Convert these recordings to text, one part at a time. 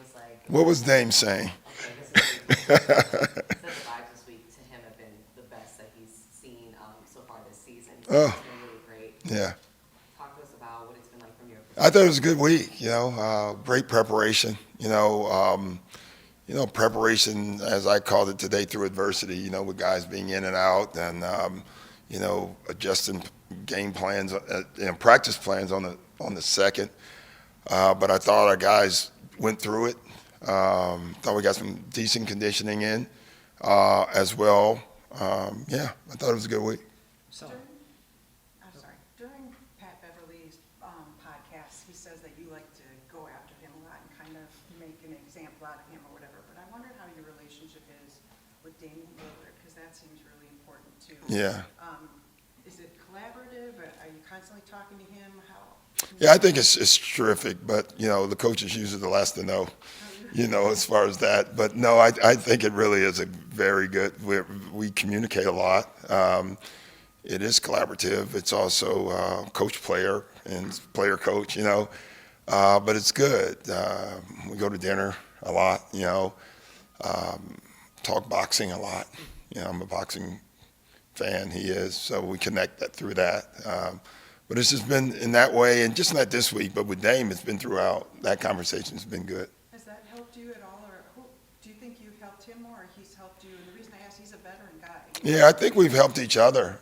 was like, What was Dame saying? okay, this is what he told me. He said the vibes this week to him have been the best that he's seen so far this season. He said Oh, it's been really great. yeah. Talk to us about what it's been like from your I thought it perspective. was a good week. Great preparation. Preparation, as I called it today, through adversity. With guys being in and out, and adjusting game plans, and practice plans on the second. But I thought our guys went through it. Thought we got some decent conditioning in as well. Yeah, I thought it was a good week. So, I'm sorry, during Pat Beverly's podcast, he says that you like to go after him a lot and kind of make an example out of him or whatever, but I wondered how your relationship is with Damian Lillard, because that seems really important too. Yeah. Is it collaborative? Are you constantly talking to him? How? Yeah, I think it's terrific, but the coach is usually the last to know, as far as that. But no, I think it really is a very good. We communicate a lot. It is collaborative. It's also coach player and player coach, but it's good. We go to dinner a lot, talk boxing a lot. I'm a boxing fan. He is, so we connect that through that. But it's just been in that way, and just not this week, but with Dame, it's been throughout. That conversation's been good. Has that helped you at all, or do you think you've helped him more, or he's helped you? And the reason I ask, he's a veteran guy. Yeah, I think we've helped each other.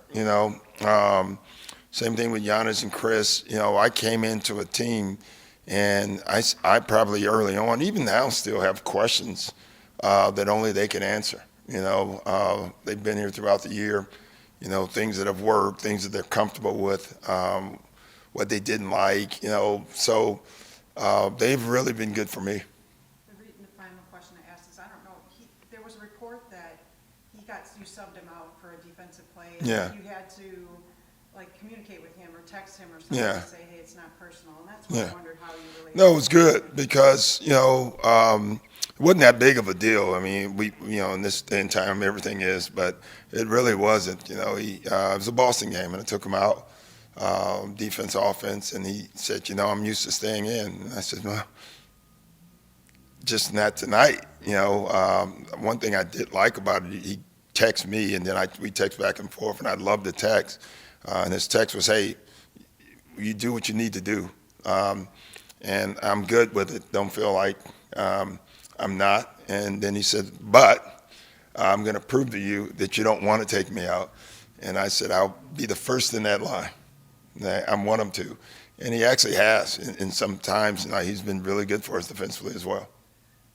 Same thing with Giannis and Chris. I came into a team, and I probably early on, even now, still have questions that only they can answer. They've been here throughout the year. Things that have worked, things that they're comfortable with, what they didn't like, So they've really been good for me. The final question I asked is, I don't know, there was a report that you subbed him out for a defensive play. And Yeah. you had to, communicate with him or text him or something Yeah. to say, hey, it's not personal. And that's why Yeah. I wondered how you related. No, it was good because, it wasn't that big of a deal. I mean, in this day and time, everything is, but it really wasn't. It was a Boston game, and I took him out, defense, offense, and he said, I'm used to staying in. And I said, well, just not tonight. One thing I did like about it, he texted me, and then we text back and forth, and I loved the text. And his text was, hey, you do what you need to do. And I'm good with it. Don't feel like I'm not. And then he said, but I'm going to prove to you that you don't want to take me out. And I said, I'll be the first in that line. I want him to. And he actually has. And sometimes he's been really good for us defensively as well.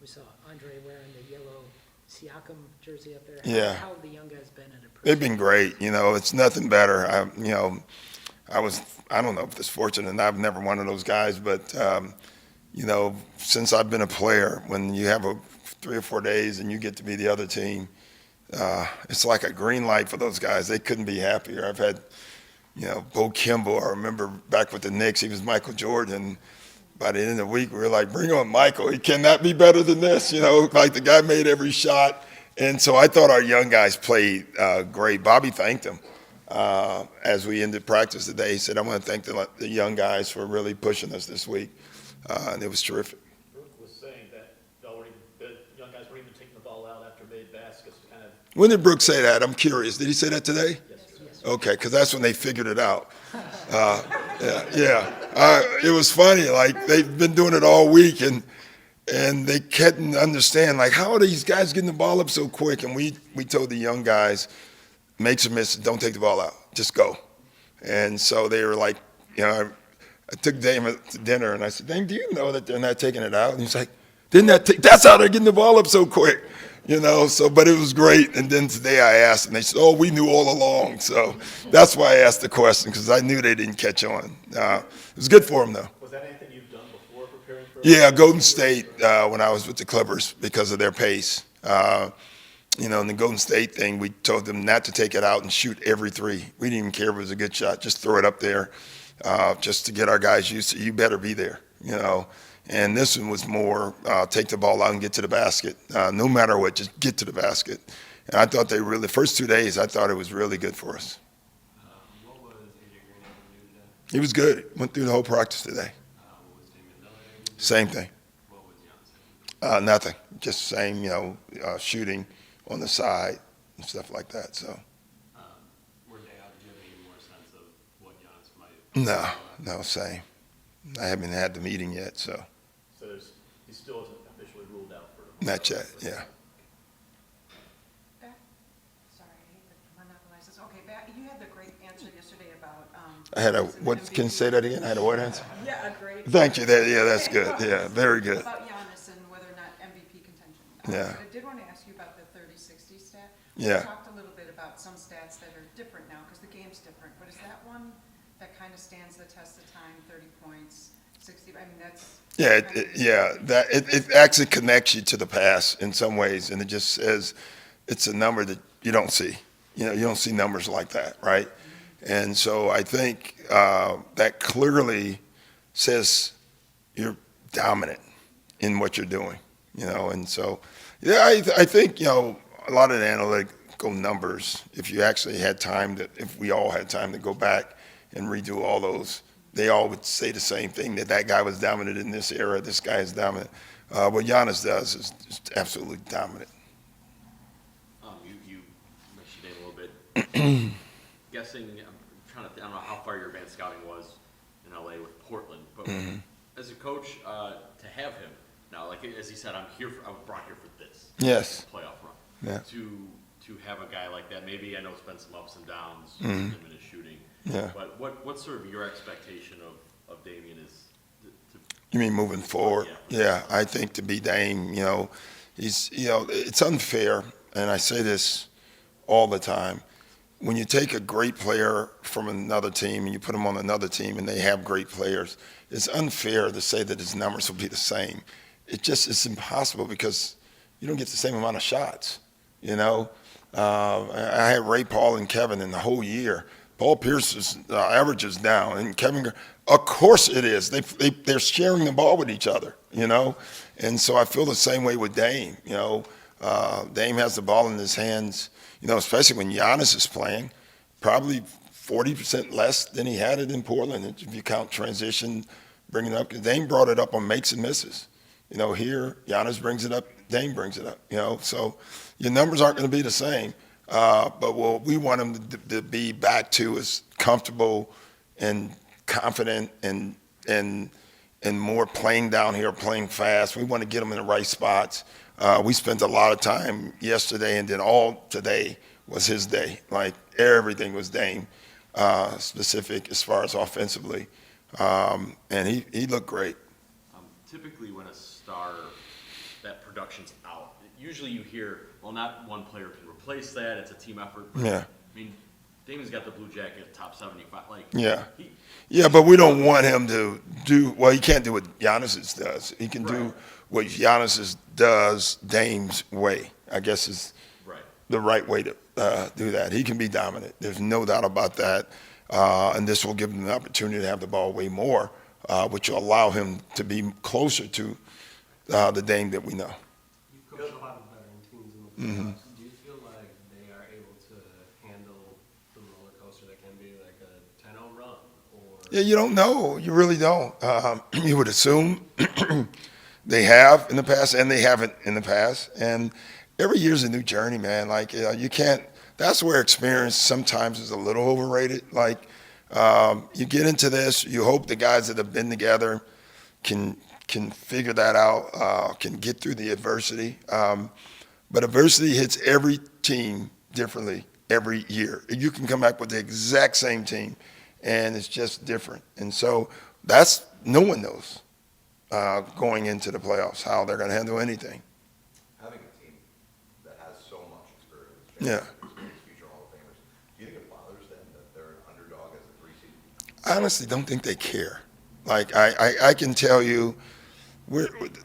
We saw Andre wearing the yellow Siakam jersey up there. Yeah. How have the young guys been at it? They've been great. It's nothing better. I don't know if it's fortunate, and I've never one of those guys, but, since I've been a player, when you have 3 or 4 days and you get to be the other team, it's like a green light for those guys. They couldn't be happier. I've had, Bo Kimball. I remember back with the Knicks, he was Michael Jordan. By the end of the week, we were like, bring on Michael. He cannot be better than this. Like the guy made every shot. And so I thought our young guys played great. Bobby thanked them as we ended practice today. He said, I want to thank the young guys for really pushing us this week. And it was terrific. Brooke was saying that the young guys weren't even taking the ball out after made baskets. Kind of. When did Brooks say that? I'm curious. Did he say that today? Yes. Okay, because that's when they figured it out. Yeah. It was funny. They've been doing it all week, and they couldn't understand, how are these guys getting the ball up so quick? And we told the young guys, make some misses, don't take the ball out, just go. And so they were like, I took Dame to dinner, and I said, Dame, do you know that they're not taking it out? And he's like, that's how they're getting the ball up so quick. But it was great. And then today I asked, and they said, oh, we knew all along. So that's why I asked the question, because I knew they didn't catch on. It was good for them, though. Was that anything you've done before preparing for? Yeah, Golden State, when I was with the Clippers, because of their pace. In the Golden State thing, we told them not to take it out and shoot every three. We didn't even care if it was a good shot. Just throw it up there just to get our guys used to, you better be there, And this one was more take the ball out and get to the basket. No matter what, just get to the basket. And I thought the first 2 days, I thought it was really good for us. What was AJ Green able to do today? He was good. Went through the whole practice today. What was Damian Lillard able to do? Same thing. What was Giannis Nothing, just same, shooting on the side and stuff like that. So Were they out? Did you have any more sense of what Giannis might? no, same. I haven't had the meeting yet, so So he still isn't officially ruled out for. not yet. Yeah. Sorry, I hate to monopolize this. Okay, you had the great answer yesterday about. I had a Giannis and what? Can you MVP. say that again? I had a what answer? Yeah, a great. Thank you. Yeah, that's good. Yeah, very good. About Giannis and whether or not MVP contention. Yeah. But I did want to ask you about the 30-60 stat. Yeah. We talked a little bit about some stats that are different now because the game's different, but is that one that kind of stands the test of time, 30 points, 60, I mean, that's. Yeah, kind of- it actually connects you to the past in some ways, and it just says it's a number that you don't see. You don't see numbers like that, right? And so I think that clearly says you're dominant in what you're doing, and so, yeah, I think, a lot of the analytical numbers, if you actually had time if we all had time to go back and redo all those, they all would say the same thing, that guy was dominant in this era, this guy is dominant. What Giannis does is just absolutely dominant. You mentioned it a little bit. Guessing, I don't know how far your advanced scouting was in LA with Portland, but as a coach, to have him now, like as he said, I was brought here for this. Yes. Playoff run. Yeah. To have a guy like that, maybe I know it's been some ups and downs with him and his shooting. Yeah. But what's sort of your expectation of Damian is to You mean moving forward? Yeah, I think to be Dame, he's, it's unfair, and I say this all the time. When you take a great player from another team and you put him on another team and they have great players, it's unfair to say that his numbers will be the same. It's impossible because you don't get the same amount of shots, I had Ray, Paul, and Kevin in the whole year. Paul Pierce's average is down, and Kevin, of course it is. They're sharing the ball with each other, and so I feel the same way with Dame. Dame has the ball in his hands, especially when Giannis is playing, probably 40% less than he had it in Portland. If you count transition, bringing it up, Dame brought it up on makes and misses. Here Giannis brings it up, Dame brings it up. So your numbers aren't going to be the same. But what we want him to be back to is comfortable and confident and more playing down here, playing fast. We want to get him in the right spots. We spent a lot of time yesterday, and then all today was his day. Like everything was Dame specific as far as offensively, and he looked great. typically when a star, that production's out, usually you hear, well, not one player can replace that, it's a team effort. But, Yeah. I mean, Damon's got the blue jacket, top 75, like. Yeah. He, Yeah, but we don't want him to do, well, he can't do what Giannis does. He can do Right. what Giannis does Dame's way, I guess is right. the right way to do that. He can be dominant. There's no doubt about that. And this will give him the opportunity to have the ball way more, which will allow him to be closer to the Dame that we know. You've coached a lot of veteran teams in the playoffs. Do you feel like they are able to handle the roller coaster that can be like a 10-0 run? Or Yeah, you don't know. You really don't. You would assume they have in the past, and they haven't in the past. And every year's a new journey, man. Like, you can't. That's where experience sometimes is a little overrated. Like, you get into this, you hope the guys that have been together can figure that out, can get through the adversity. But adversity hits every team differently every year. You can come back with the exact same team, and it's just different. And so that's, no one knows going into the playoffs how they're going to handle anything. Having a team that has so much experience, Yeah. experienced future Hall of Famers, do you think it bothers them that they're an underdog as a 3 seed? I honestly don't think they care. Like, I can tell you,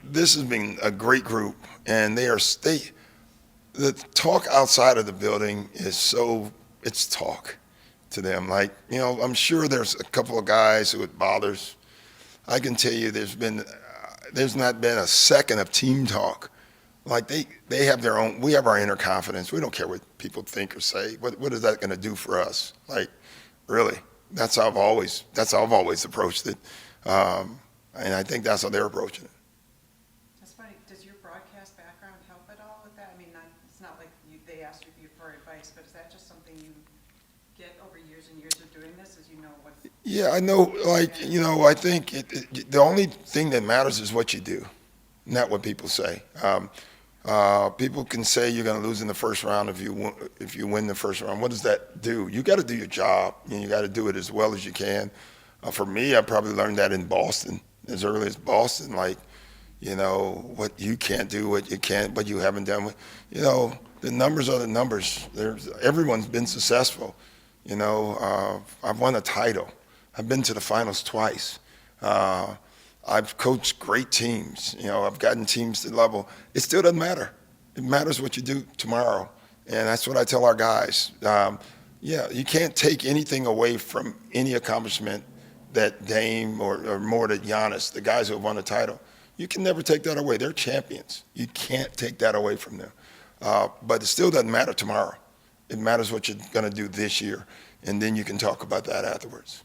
this has been a great group, and the talk outside of the building is it's talk to them. Like, I'm sure there's a couple of guys who it bothers. I can tell you there's not been a second of team talk. Like, they have their own, we have our inner confidence. We don't care what people think or say. What is that going to do for us? Like, really, that's how I've always approached it. And I think that's how they're approaching it. That's funny. Does your brother know, what, Yeah, I know, like, I think the only thing that matters is what you do, not what people say. People can say you're going to lose in the first round if you win the first round. What does that do? You got to do your job, and you got to do it as well as you can. For me, I probably learned that in Boston, as early as Boston, like, what you can't do, what you can't, what you haven't done. The numbers are the numbers. Everyone's been successful. I've won a title. I've been to the finals twice. I've coached great teams. I've gotten teams to level. It still doesn't matter. It matters what you do tomorrow. And that's what I tell our guys. You can't take anything away from any accomplishment that Dame or more than Giannis, the guys who have won a title. You can never take that away. They're champions. You can't take that away from them. But it still doesn't matter tomorrow. It matters what you're going to do this year. And then you can talk about that afterwards.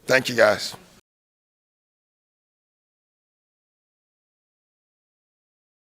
Thank you, guys.